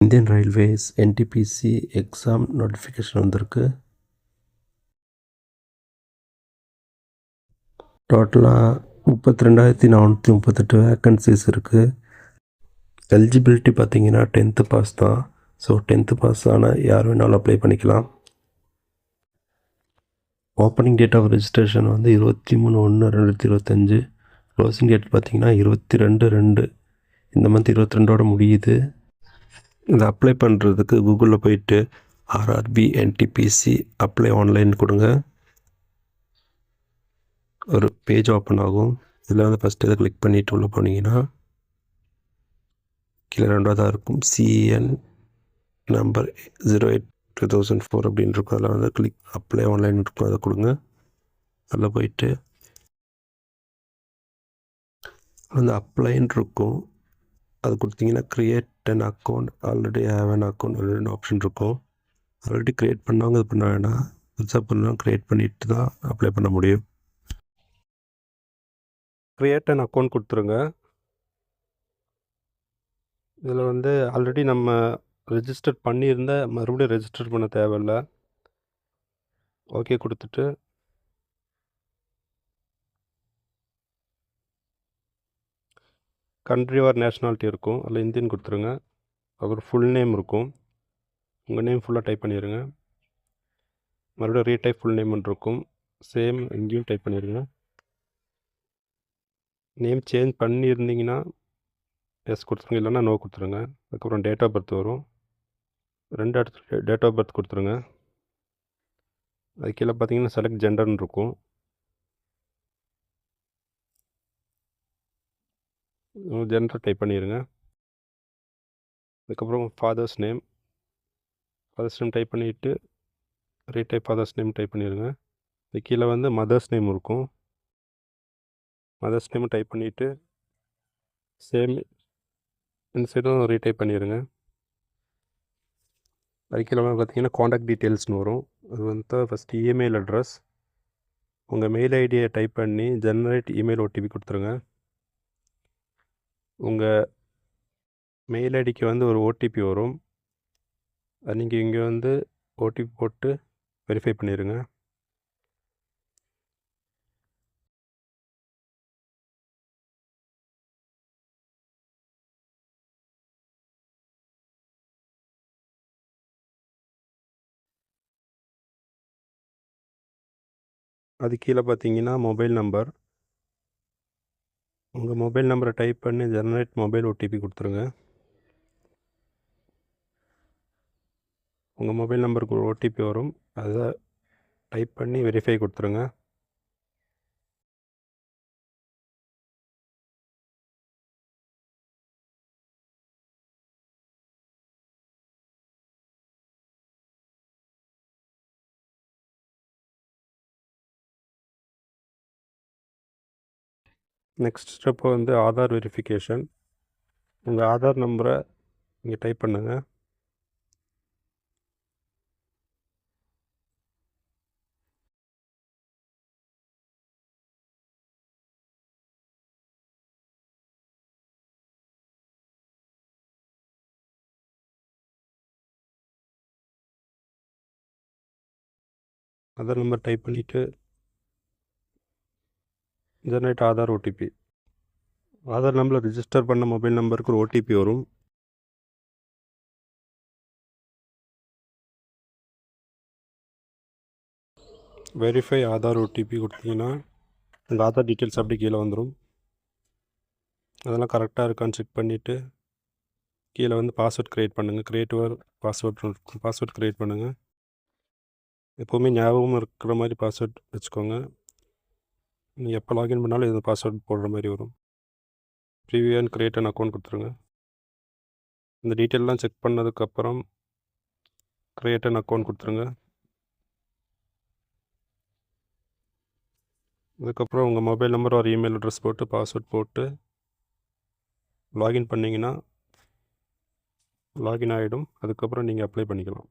Indian railways NTPC exam notification வந்திருக்கு. டோட்டலாக 32,438 vacancies இருக்குது. எலிஜிபிலிட்டி பார்த்தீங்கன்னா 10th பாஸ் தான். ஸோ 10th பாஸ் ஆனால் யார் வேணாலும் அப்ளை பண்ணிக்கலாம். ஓப்பனிங் டேட் ஆஃப் ரெஜிஸ்ட்ரேஷன் வந்து 23/1/2025. க்ளோசிங் டேட் பார்த்தீங்கன்னா 22/2 இந்த மந்த் 22ஓட முடியுது. இதை அப்ளை பண்ணுறதுக்கு கூகுளில் போயிட்டு ஆர்ஆர்பி என்டிபிசி அப்ளை ஆன்லைன் கொடுங்க. ஒரு பேஜ் ஓப்பன் ஆகும். இதில் வந்து ஃபஸ்ட்டு இதை கிளிக் பண்ணிவிட்டு உள்ளே போனீங்கன்னா கீழே 2வதாக இருக்கும் சிஎன் நம்பர் 08/2004 அப்படின்னு இருக்கும். அதில் வந்து கிளிக் அப்ளை ஆன்லைன் இருக்கும், அதை கொடுங்க. அதில் போயிட்டு அந்த அப்ளைன்னு இருக்கும், அது கொடுத்தீங்கன்னா create an account already have an account 2 option இருக்கும். ஆல்ரெடி க்ரியேட் பண்ணவங்க இது பண்ண வேணாம், புதுசாக பண்ணால் க்ரியேட் பண்ணிட்டு தான் அப்ளை பண்ண முடியும். க்ரியேட் அன் அக்கௌண்ட் கொடுத்துருங்க. இதில் வந்து ஆல்ரெடி நம்ம ரெஜிஸ்டர் பண்ணியிருந்த மறுபடியும் ரெஜிஸ்டர் பண்ண தேவையில்ல. ஓகே கொடுத்துட்டு கண்ட்ரி ஆர் நேஷ்னாலிட்டி இருக்கும், அதில் இந்தியன் கொடுத்துருங்க. அப்புறம் ஃபுல் நேம் இருக்கும், உங்கள் நேம் ஃபுல்லாக டைப் பண்ணிடுங்க. மறுபடியும் ரீடைப் ஃபுல் நேம்னு இருக்கும், சேம் இங்கேயும் டைப் பண்ணிடுங்க. நேம் சேஞ்ச் பண்ணியிருந்தீங்கன்னா எஸ் கொடுத்துருங்க, இல்லைன்னா நோ கொடுத்துருங்க. அதுக்கப்புறம் டேட் ஆஃப் பர்த் வரும், 2 இடத்துல டேட் ஆஃப் பர்த் கொடுத்துருங்க. அது கீழே பார்த்தீங்கன்னா செலக்ட் ஜெண்டர்னு இருக்கும், ஜெண்டர் டைப் பண்ணிடுங்க. அதுக்கப்புறம் ஃபாதர்ஸ் நேம் டைப் பண்ணிவிட்டு ரீடைப் ஃபாதர்ஸ் நேம் டைப் பண்ணிடுங்க. இது கீழே வந்து மதர்ஸ் நேம் இருக்கும், மதர்ஸ் நேம் டைப் பண்ணிவிட்டு சேம் இந்த சைடும் ரீடைப் பண்ணிடுங்க. அது கீழே பார்த்தீங்கன்னா காண்டாக்ட் டீட்டெயில்ஸ்னு வரும். அது வந்து ஃபஸ்ட்டு இமெயில் அட்ரஸ், உங்கள் மெயில் ஐடியை டைப் பண்ணி ஜெனரேட் இமெயில் ஓடிபி கொடுத்துருங்க. உங்கள் மெயில் ஐடிக்கு வந்து ஒரு ஓடிபி வரும், அது நீங்கள் இங்கே வந்து ஓடிபி போட்டு வெரிஃபை பண்ணிடுங்க. அது கீழே பார்த்தீங்கன்னா மொபைல் நம்பர், உங்கள் மொபைல் நம்பரை டைப் பண்ணி ஜெனரேட் மொபைல் ஓடிபி கொடுத்துருங்க. உங்கள் மொபைல் நம்பருக்கு ஒரு ஓடிபி வரும், அதை டைப் பண்ணி வெரிஃபை கொடுத்துருங்க. நெக்ஸ்ட் ஸ்டெப்பு வந்து ஆதார் வெரிஃபிகேஷன். உங்கள் ஆதார் நம்பரை இங்கே டைப் பண்ணுங்கள். ஆதார் நம்பர் டைப் பண்ணிவிட்டு ஜெனரேட் ஆதார் ஓடிபி. ஆதார் நம்பரில் ரிஜிஸ்டர் பண்ண மொபைல் நம்பருக்கு ஒரு ஓடிபி வரும், வெரிஃபை ஆதார் ஓடிபி கொடுத்தீங்கன்னா உங்கள் ஆதார் டீட்டெயில்ஸ் அப்படி கீழே வந்துடும். அதெல்லாம் கரெக்டாக இருக்கான்னு செக் பண்ணிவிட்டு கீழே வந்து பாஸ்வேர்ட் க்ரியேட் பண்ணுங்கள். க்ரியேட்டிவ் பாஸ்வேர்ட் க்ரியேட் பண்ணுங்கள். எப்போவுமே ஞாபகம் இருக்கிற மாதிரி பாஸ்வேர்ட் வச்சுக்கோங்க. நீங்கள் எப்போ லாகின் பண்ணாலும் இது பாஸ்வேர்ட் போடுற மாதிரி வரும். Preview and create an account கொடுத்துருங்க. இந்த டீட்டெயிலெலாம் செக் பண்ணதுக்கப்புறம் க்ரியேட் அன் அக்கௌண்ட் கொடுத்துருங்க. அதுக்கப்புறம் உங்கள் மொபைல் நம்பர் ஒரு இமெயில் அட்ரஸ் போட்டு பாஸ்வேர்ட் போட்டு லாகின் பண்ணிங்கன்னா லாகின் ஆகிடும். அதுக்கப்புறம் நீங்கள் அப்ளை பண்ணிக்கலாம்.